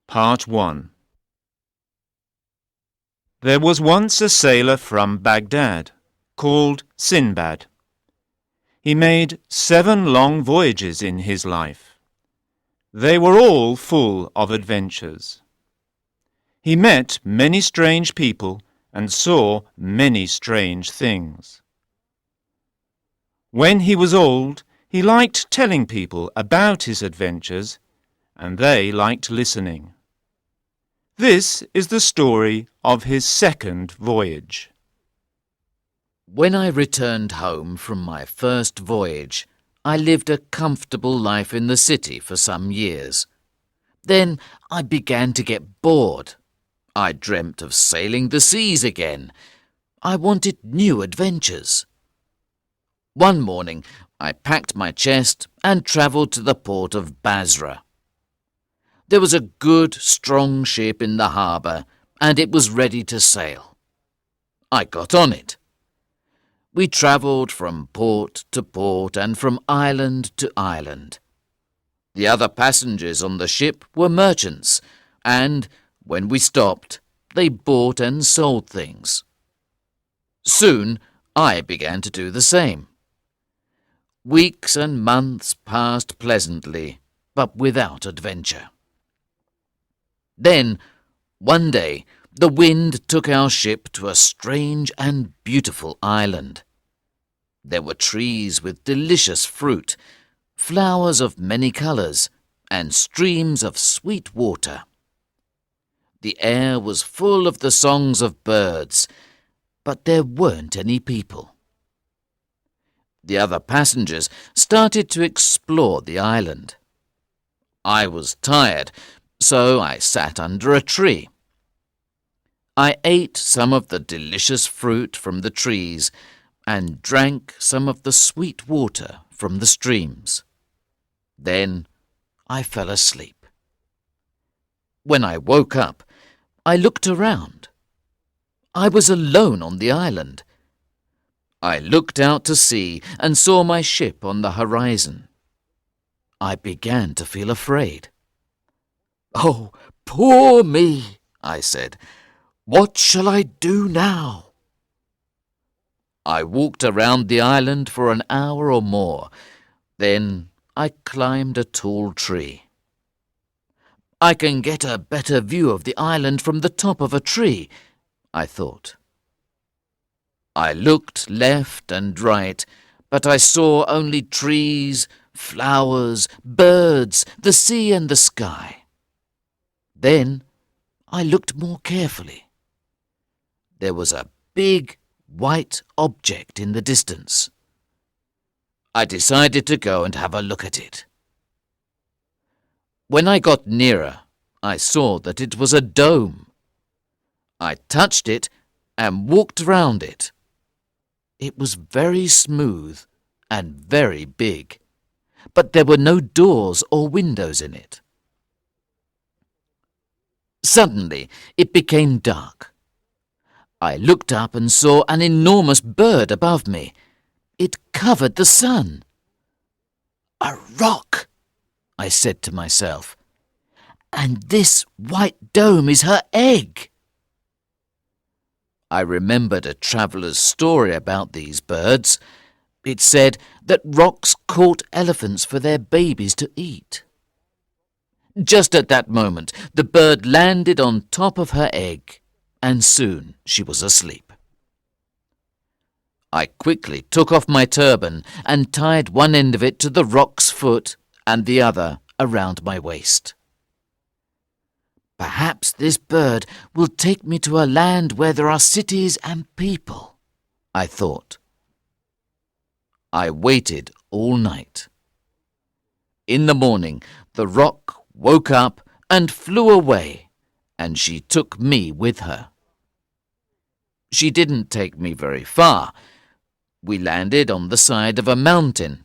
Part 1. There was once a sailor from Baghdad called Sinbad. He made 7 long voyages in his life. They were all full of adventures. He met many strange people and saw many strange things. When he was old, he liked telling people about his adventures, and they liked listening. This is the story of his second voyage. When I returned home from my first voyage, I lived a comfortable life in the city for some years. Then I began to get bored. I dreamt of sailing the seas again. I wanted new adventures. One morning, I packed my chest and travelled to the port of Basra. There was a good, strong ship in the harbour, and it was ready to sail. I got on it. We travelled from port to port and from island to island. The other passengers on the ship were merchants, and when we stopped, they bought and sold things. Soon, I began to do the same. Weeks and months passed pleasantly, but without adventure. Then, one day, the wind took our ship to a strange and beautiful island. There were trees with delicious fruit, flowers of many colours, and streams of sweet water. The air was full of the songs of birds, but there weren't any people. The other passengers started to explore the island. I was tired, so I sat under a tree. I ate some of the delicious fruit from the trees and drank some of the sweet water from the streams. Then I fell asleep. When I woke up, I looked around. I was alone on the island. I looked out to sea and saw my ship on the horizon. I began to feel afraid. "Oh, poor me," I said. "What shall I do now?" I walked around the island for an hour or more. Then I climbed a tall tree. I can get a better view of the island from the top of a tree, I thought. I looked left and right, but I saw only trees, flowers, birds, the sea and the sky. Then I looked more carefully. There was a big white object in the distance. I decided to go and have a look at it. When I got nearer, I saw that it was a dome. I touched it and walked round it. It was very smooth and very big, but there were no doors or windows in it. Suddenly, it became dark. I looked up and saw an enormous bird above me. It covered the sun. "A rock," I said to myself, "and this white dome is her egg." I remembered a traveller's story about these birds. It said that rocks caught elephants for their babies to eat. Just at that moment, the bird landed on top of her egg, and soon she was asleep. I quickly took off my turban and tied one end of it to the rock's foot and the other around my waist. Perhaps this bird will take me to a land where there are cities and people, I thought. I waited all night. In the morning, the rock woke up and flew away, and she took me with her. She didn't take me very far. We landed on the side of a mountain.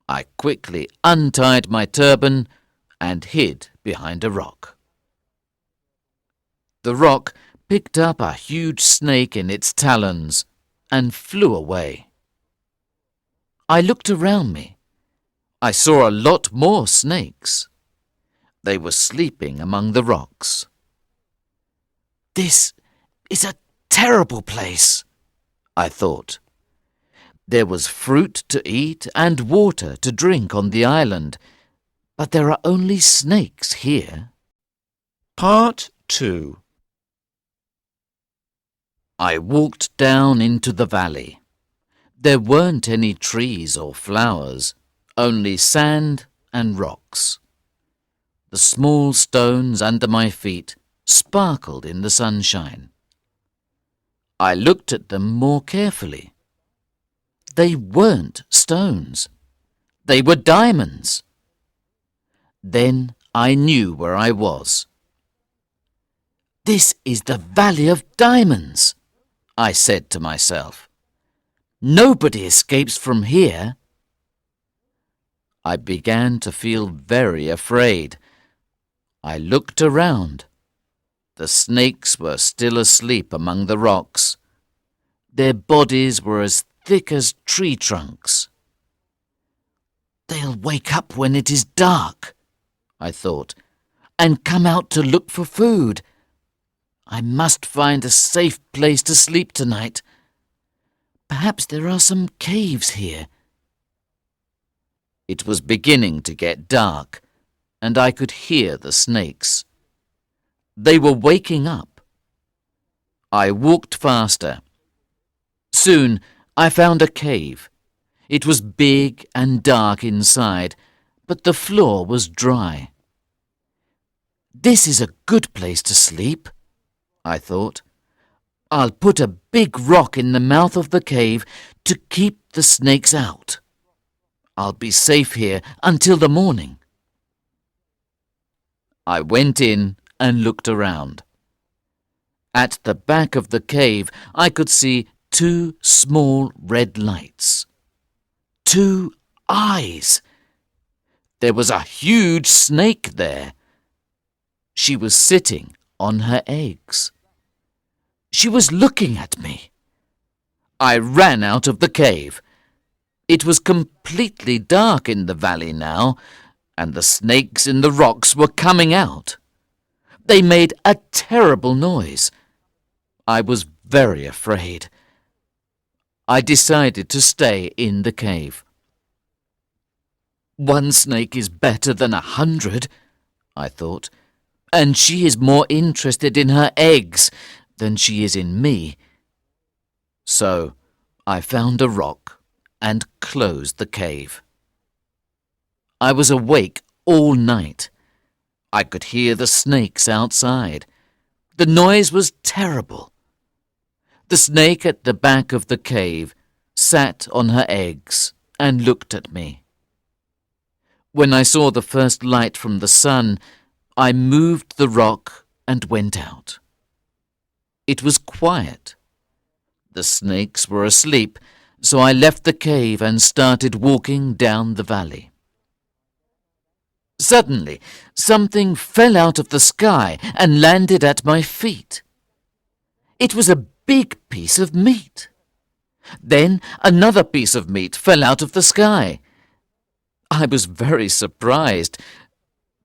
I quickly untied my turban and hid behind a rock. The rock picked up a huge snake in its talons and flew away. I looked around me. I saw a lot more snakes. They were sleeping among the rocks. "This is a terrible place," I thought. There was fruit to eat and water to drink on the island, but there are only snakes here. Part 2. I walked down into the valley. There weren't any trees or flowers, only sand and rocks. The small stones under my feet sparkled in the sunshine. I looked at them more carefully. They weren't stones. They were diamonds. Then I knew where I was. "This is the Valley of Diamonds," I said to myself. "Nobody escapes from here." I began to feel very afraid. I looked around. The snakes were still asleep among the rocks. Their bodies were as thick as tree trunks. "They'll wake up when it is dark," I thought, "and come out to look for food. I must find a safe place to sleep tonight. Perhaps there are some caves here." It was beginning to get dark, and I could hear the snakes. They were waking up. I walked faster. Soon I found a cave. It was big and dark inside, but the floor was dry. "This is a good place to sleep," I thought. "I'll put a big rock in the mouth of the cave to keep the snakes out. I'll be safe here until the morning." I went in and looked around. At the back of the cave I could see 2 small red lights. 2 eyes. There was a huge snake there. She was sitting on her eggs. She was looking at me. I ran out of the cave. It was completely dark in the valley now, and the snakes in the rocks were coming out. They made a terrible noise. I was very afraid. I decided to stay in the cave. "One snake is better than 100, I thought, "and she is more interested in her eggs than she is in me." So I found a rock and closed the cave. I was awake all night. I could hear the snakes outside. The noise was terrible. The snake at the back of the cave sat on her eggs and looked at me. When I saw the first light from the sun, I moved the rock and went out. It was quiet. The snakes were asleep, so I left the cave and started walking down the valley. Suddenly, something fell out of the sky and landed at my feet. It was a big piece of meat. Then another piece of meat fell out of the sky. I was very surprised,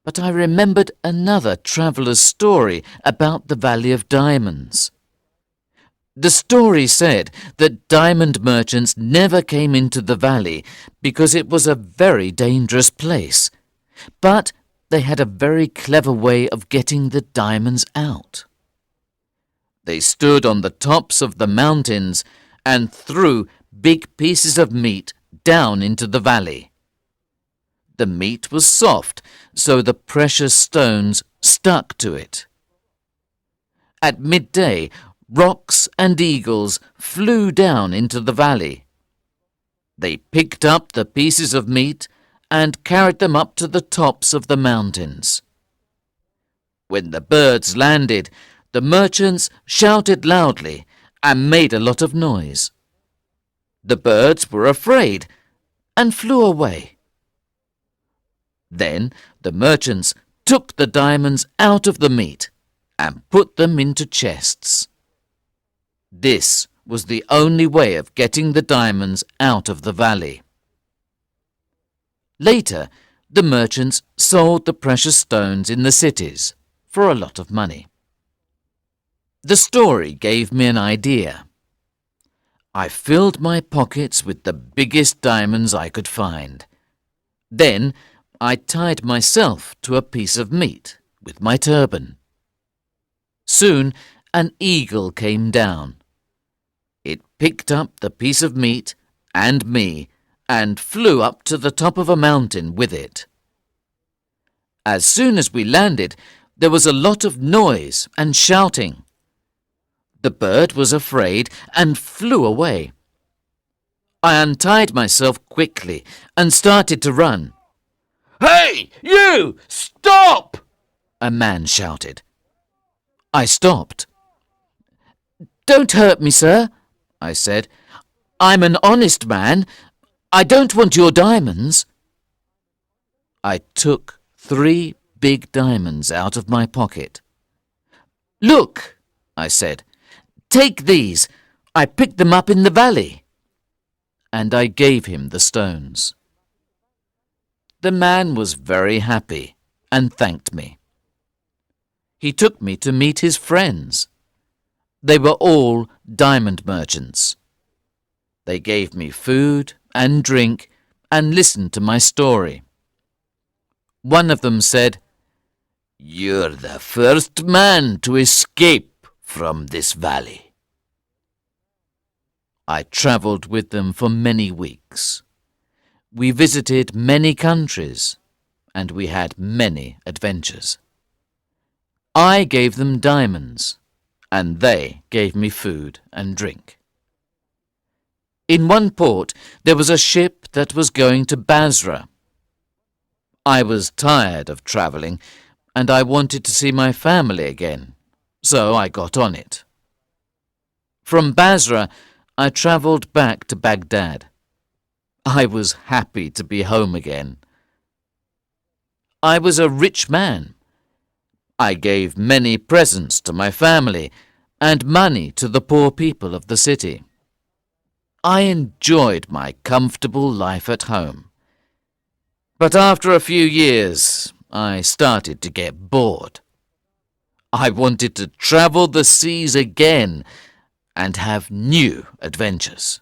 but I remembered another traveller's story about the Valley of Diamonds. The story said that diamond merchants never came into the valley because it was a very dangerous place, but they had a very clever way of getting the diamonds out. They stood on the tops of the mountains and threw big pieces of meat down into the valley. The meat was soft, so the precious stones stuck to it. At midday, rocks and eagles flew down into the valley. They picked up the pieces of meat and carried them up to the tops of the mountains. When the birds landed, the merchants shouted loudly and made a lot of noise. The birds were afraid and flew away. Then the merchants took the diamonds out of the meat and put them into chests. This was the only way of getting the diamonds out of the valley. Later, The merchants sold the precious stones in the cities for a lot of money. The story gave me an idea. I filled my pockets with the biggest diamonds I could find. Then I tied myself to a piece of meat with my turban. Soon an eagle came down. It picked up the piece of meat and me and flew up to the top of a mountain with it. As soon as we landed, there was a lot of noise and shouting. The bird was afraid and flew away. I untied myself quickly and started to run. "Hey, you! Stop!" a man shouted. I stopped. "Don't hurt me, sir," I said. "I'm an honest man. I don't want your diamonds." I took 3 big diamonds out of my pocket. "Look," I said. "Take these. I picked them up in the valley." And I gave him the stones. The man was very happy and thanked me. He took me to meet his friends. They were all diamond merchants. They gave me food and drink and listened to my story. One of them said, "You're the first man to escape from this valley." I travelled with them for many weeks. We visited many countries, and we had many adventures. I gave them diamonds, and they gave me food and drink. In one port there was a ship that was going to Basra. I was tired of travelling, and I wanted to see my family again, so I got on it. From Basra, I travelled back to Baghdad. I was happy to be home again. I was a rich man. I gave many presents to my family and money to the poor people of the city. I enjoyed my comfortable life at home. But after a few years, I started to get bored. I wanted to travel the seas again and have new adventures.